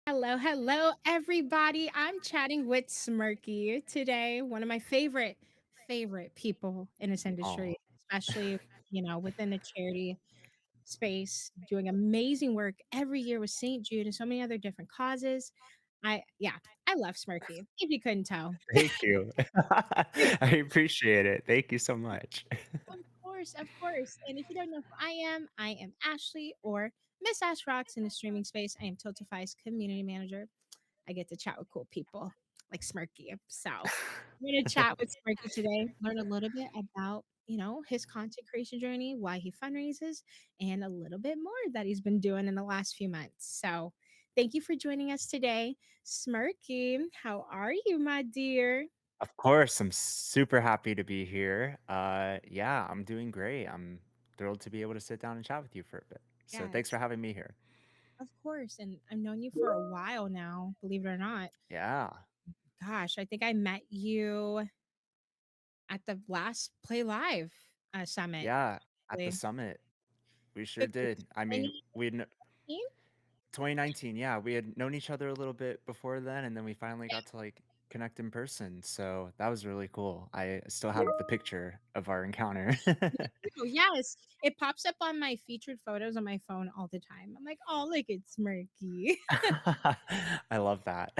Hello, hello, everybody. I'm chatting with Smirky today, one of my favorite people in this industry, Oh, especially, within the charity space, doing amazing work every year with St. Jude and so many other different causes. Yeah, I love Smirky, if you couldn't tell. thank you. I appreciate it. Thank you so much. Of course, of course. And if you don't know who I am Ashley or Miss Ash Rocks in the streaming space. I am Tiltify's community manager. I get to chat with cool people like Smirky. So we're gonna chat with Smirky today, learn a little bit about, his content creation journey, why he fundraises, and a little bit more that he's been doing in the last few months. So thank you for joining us today. Smirky, how are you, my dear? Of course, I'm super happy to be here. Yeah, I'm doing great. I'm thrilled to be able to sit down and chat with you for a bit. So thanks for Yes, having me here. of course. And I've known you for a while now, believe it or not. Yeah, Gosh, I think I met you at the last Play Live summit. yeah, at the Actually. summit, we sure Which was did. I mean, 2018? 2019, yeah, we had known each other a little bit before then, and then we finally got to like connect in person. So that was really cool. I still Yeah. have the picture of our encounter. Ew, yes, it pops up on my featured photos on my phone all the time. I'm like, "Oh, look, it's Murky." I love that.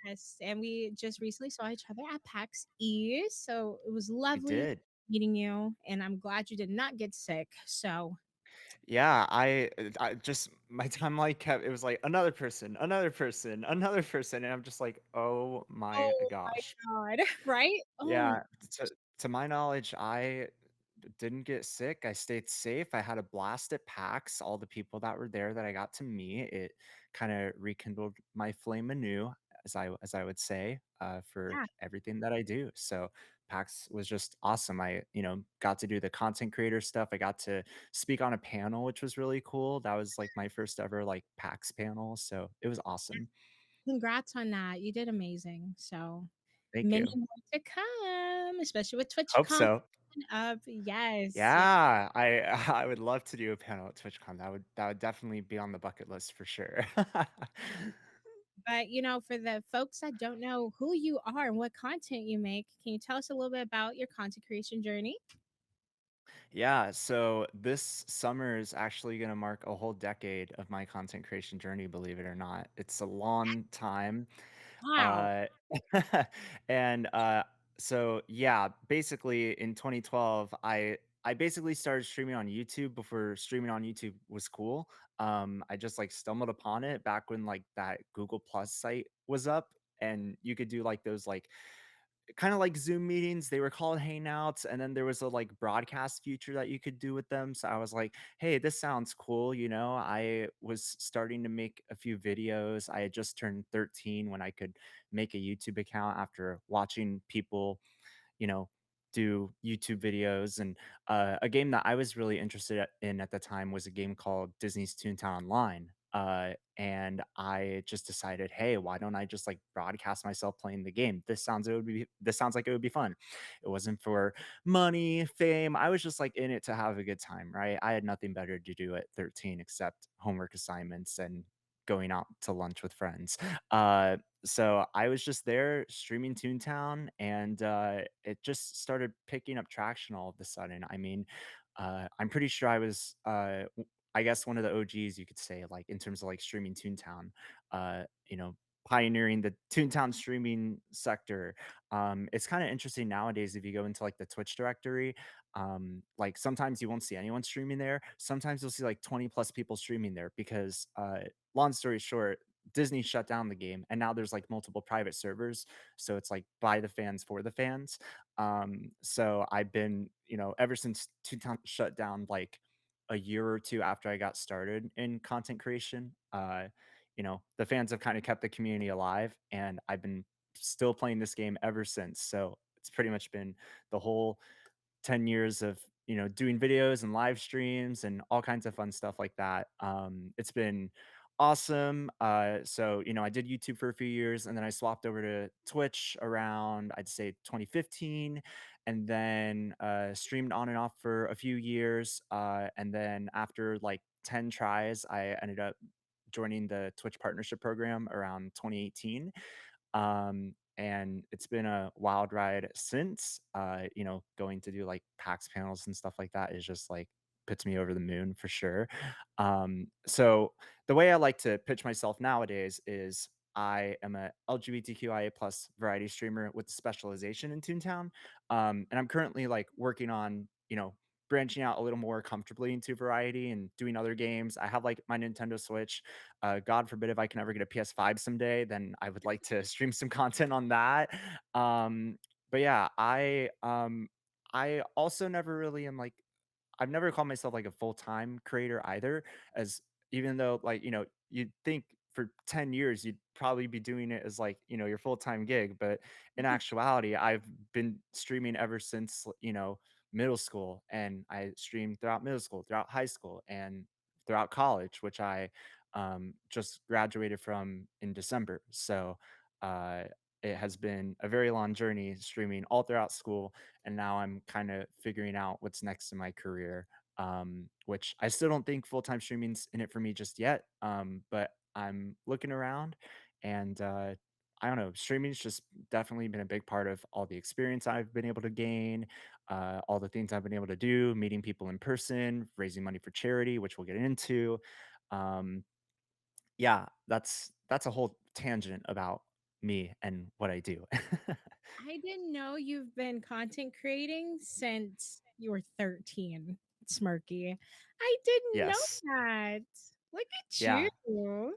Yes, and we just recently saw each other at PAX East, so it was We lovely did. meeting you, and I'm glad you did not get sick. So, Yeah, I just my timeline kept it was like another person, another person, another person, and I'm just like, "Oh my oh gosh." my god, right? Oh, Yeah, to my knowledge, I didn't get sick. I stayed safe. I had a blast at PAX. All the people that were there that I got to meet, it kind of rekindled my flame anew, as I would say, for yeah, everything that I do. So PAX was just awesome. I got to do the content creator stuff. I got to speak on a panel, which was really cool. That was like my first ever like PAX panel. So it was awesome. congrats on that. You did amazing. So, Thank many you. more to come, especially with Hope TwitchCon so. coming up. Yes, yes. Yeah, I I would love to do a panel at TwitchCon. That would definitely be on the bucket list for sure. But, for the folks that don't know who you are and what content you make, can you tell us a little bit about your content creation journey? Yeah, so this summer is actually gonna mark a whole decade of my content creation journey, believe it or not. It's a long time. Wow. Uh, and, so, yeah, basically in 2012, I basically started streaming on YouTube before streaming on YouTube was cool. I just, like, stumbled upon it back when, like, that Google Plus site was up, and you could do, like, those, like, kinda like Zoom meetings, they were called Hangouts, and then there was a, like, broadcast feature that you could do with them, so I was like, "Hey, this sounds cool," you know? I was starting to make a few videos. I had just turned 13 when I could make a YouTube account after watching people do YouTube videos. And a game that I was really in at the time was a game called Disney's Toontown Online. And I just decided, hey, why don't I just like broadcast myself playing the game? This sounds like it would be fun. It wasn't for money, fame. I was just like in it to have a good time, right? I had nothing better to do at 13 except homework assignments and going out to lunch with friends. So I was just there streaming Toontown, and it just started picking up traction all of a sudden. I mean, I'm pretty sure I was, I guess, one of the OGs, you could say, like in terms of like streaming Toontown, uh, you know, pioneering the Toontown streaming sector. It's kind of interesting nowadays if you go into like the Twitch directory. Like sometimes you won't see anyone streaming there. Sometimes you'll see like 20 plus people streaming there because, long story short, Disney shut down the game, and now there's like multiple private servers, so it's like by the fans for the fans. So I've been, ever since Two Town shut down, like a year or two after I got started in content creation. The fans have kind of kept the community alive, and I've been still playing this game ever since. So it's pretty much been the whole 10 years of doing videos and live streams and all kinds of fun stuff like that. It's been awesome. So I did YouTube for a few years, and then I swapped over to Twitch around, I'd say, 2015, and then streamed on and off for a few years. And then after like 10 tries, I ended up joining the Twitch partnership program around 2018. And it's been a wild ride since. Going to do like PAX panels and stuff like that is just like puts me over the moon for sure. So the way I like to pitch myself nowadays is I am a LGBTQIA plus variety streamer with specialization in Toontown. And I'm currently like working on, branching out a little more comfortably into variety and doing other games. I have like my Nintendo Switch. God forbid if I can ever get a PS5 someday, then I would like to stream some content on that. Um, but yeah, I also never really am like I've never called myself like a full-time creator either, as even though like, you'd think for 10 years you'd probably be doing it as like, your full-time gig, but in actuality, I've been streaming ever since, middle school, and I streamed throughout middle school, throughout high school, and throughout college, which I just graduated from in December. So, uh it has been a very long journey streaming all throughout school, and now I'm kind of figuring out what's next in my career. Which I still don't think full time streaming's in it for me just yet. But I'm looking around, and I don't know. Streaming's just definitely been a big part of all the experience I've been able to gain, all the things I've been able to do, meeting people in person, raising money for charity, which we'll get into. Um, yeah, that's a whole tangent about me and what I do. I didn't know you've been content creating since you were 13, Smirky. I didn't know Yes. that. Look at you. Yeah.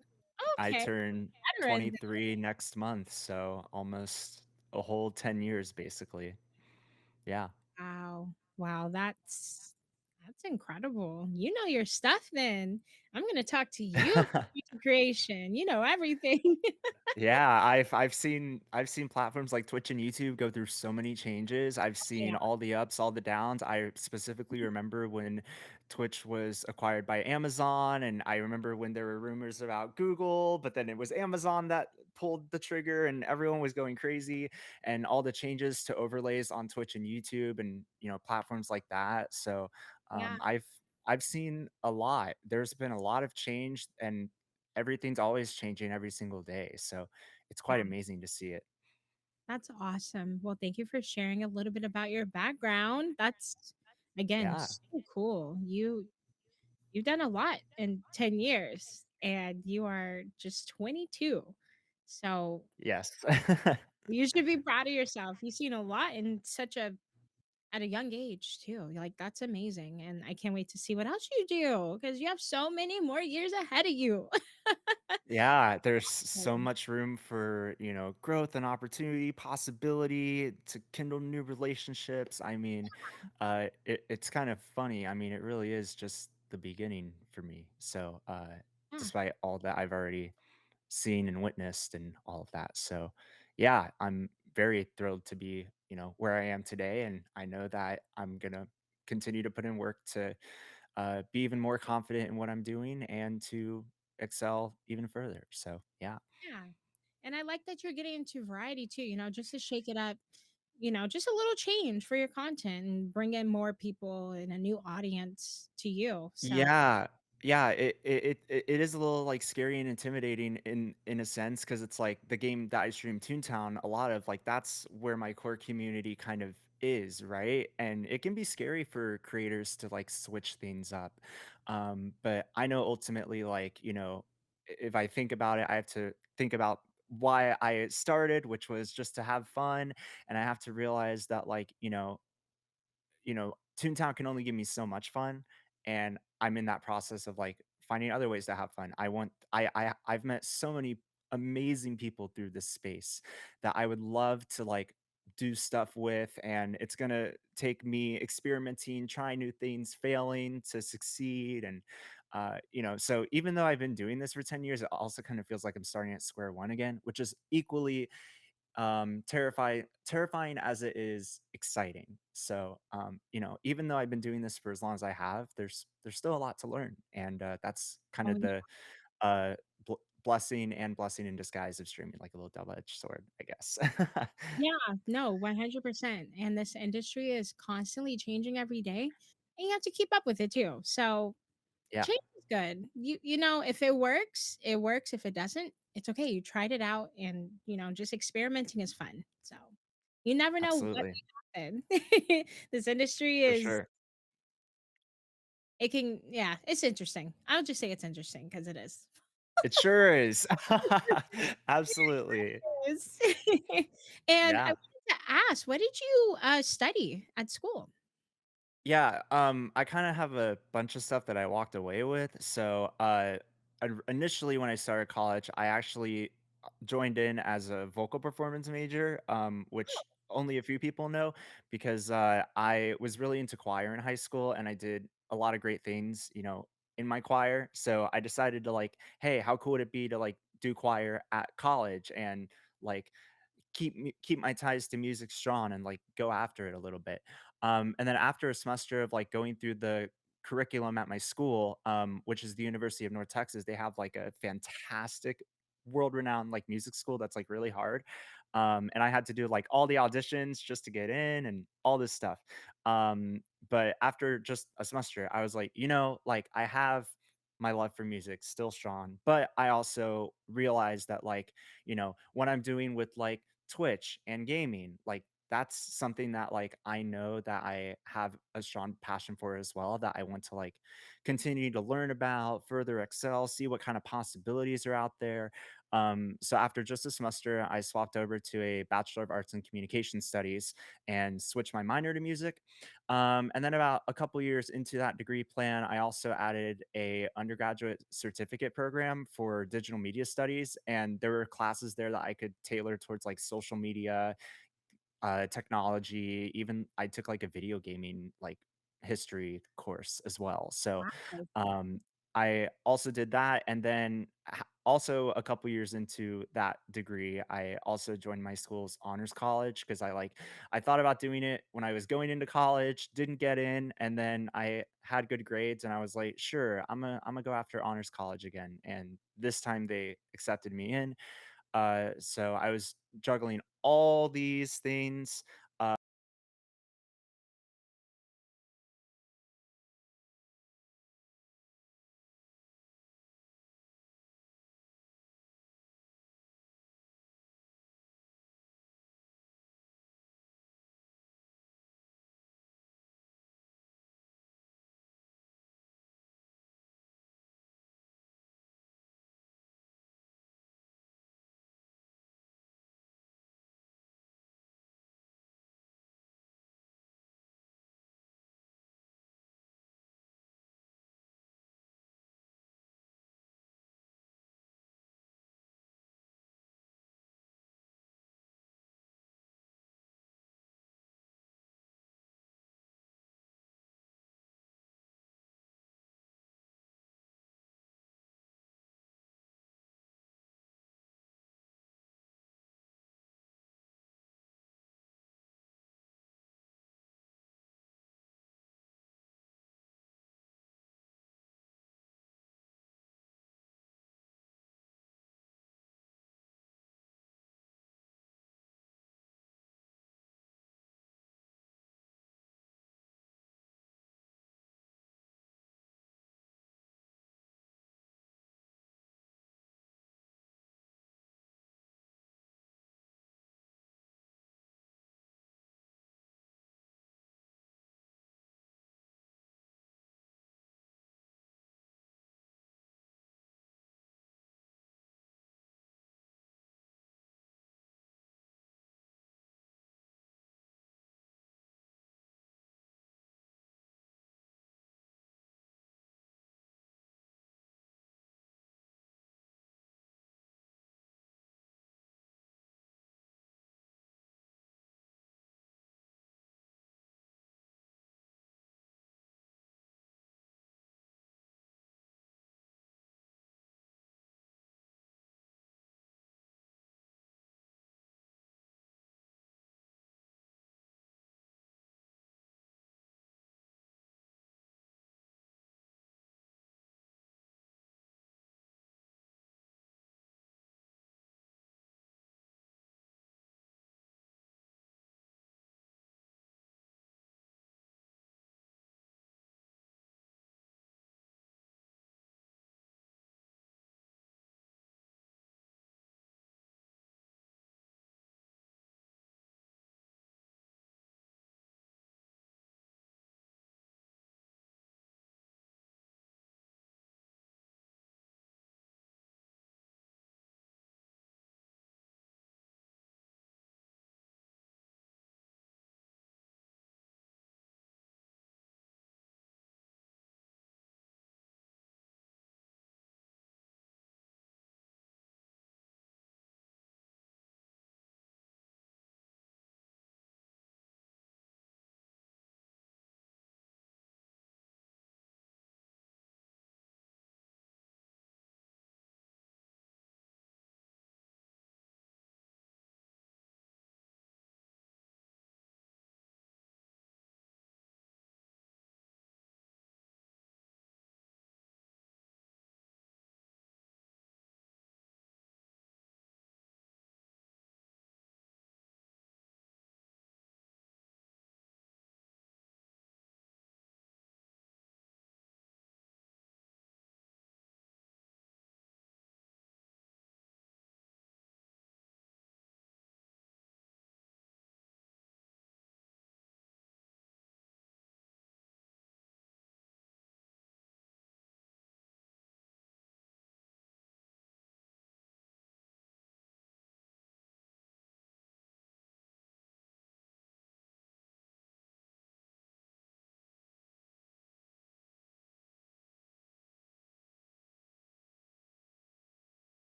I Okay, turn veteran. 23 next month, so almost a whole 10 years basically. Yeah. Wow. Wow, that's incredible. You know your stuff then. I'm gonna talk to you about content creation. You know everything. Yeah, I've seen platforms like Twitch and YouTube go through so many changes. I've Yeah. seen all the ups, all the downs. I specifically remember when Twitch was acquired by Amazon, and I remember when there were rumors about Google, but then it was Amazon that pulled the trigger and everyone was going crazy, and all the changes to overlays on Twitch and YouTube and, platforms like that. So, Yeah. I've seen a lot. There's been a lot of change, and everything's always changing every single day. So it's quite Yeah. amazing to see it. That's awesome. Well, thank you for sharing a little bit about your background. That's again Yeah. so cool. You've done a lot in 10 years and you are just 22. So Yes. you should be proud of yourself. You've seen a lot in such a at a young age too. Like that's amazing. And I can't wait to see what else you do because you have so many more years ahead of you. Yeah, there's so much room for, growth and opportunity, possibility to kindle new relationships. I mean, it's kind of funny. I mean, it really is just the beginning for me. So, Yeah, despite all that I've already seen and witnessed and all of that. So, yeah, I'm very thrilled to be, where I am today. And I know that I'm going to continue to put in work to be even more confident in what I'm doing and to excel even further. So, yeah. yeah. And I like that you're getting into variety too, just to shake it up, just a little change for your content and bring in more people and a new audience to you. So, Yeah. Yeah, it is a little like scary and intimidating in a sense because it's like the game that I stream Toontown, a lot of like that's where my core community kind of is, right? And it can be scary for creators to like switch things up. But I know ultimately, like, if I think about it, I have to think about why I started, which was just to have fun. And I have to realize that, like, Toontown can only give me so much fun, and I'm in that process of like finding other ways to have fun. I've met so many amazing people through this space that I would love to like do stuff with, and it's gonna take me experimenting, trying new things, failing to succeed. And so even though I've been doing this for 10 years, it also kind of feels like I'm starting at square one again, which is equally terrifying as it is exciting. So even though I've been doing this for as long as I have, there's still a lot to learn, and that's kind oh, of the uh blessing in disguise of streaming, like a little double-edged sword, I guess. yeah, no, 100%. And this industry is constantly changing every day, and you have to keep up with it too. So, Yeah. change is good. You know, if it works, it works. If it doesn't, it's okay. You tried it out, and just experimenting is fun. So you never know what Absolutely. may happen. This industry For is sure. it can yeah, it's interesting. I'll just say it's interesting because it is. It sure is. Absolutely. It is. And I Yeah. wanted to ask, what did you study at school? Yeah, I kinda have a bunch of stuff that I walked away with. So, initially when I started college, I actually joined in as a vocal performance major, which only a few people know because I was really into choir in high school and I did a lot of great things, in my choir. So I decided to like, hey, how cool would it be to like do choir at college and like keep my ties to music strong and like go after it a little bit. And then after a semester of like going through the curriculum at my school, which is the University of North Texas, they have like a fantastic world renowned like music school that's like really hard. And I had to do like all the auditions just to get in and all this stuff. Um, but after just a semester, I was like, like I have my love for music still strong, but I also realized that like, what I'm doing with like Twitch and gaming, like that's something that like I know that I have a strong passion for as well, that I want to like continue to learn about, further excel, see what kind of possibilities are out there. So after just a semester, I swapped over to a Bachelor of Arts in Communication Studies and switched my minor to music. And then about a couple years into that degree plan, I also added a undergraduate certificate program for digital media studies, and there were classes there that I could tailor towards like social media, technology. Even I took like a video gaming like history course as well. So Wow. um, I also did that, and then also a couple years into that degree, I also joined my school's honors college because I thought about doing it when I was going into college, didn't get in, and then I had good grades, and I was like, sure, I'm gonna go after honors college again, and this time they accepted me in. So I was juggling all these things.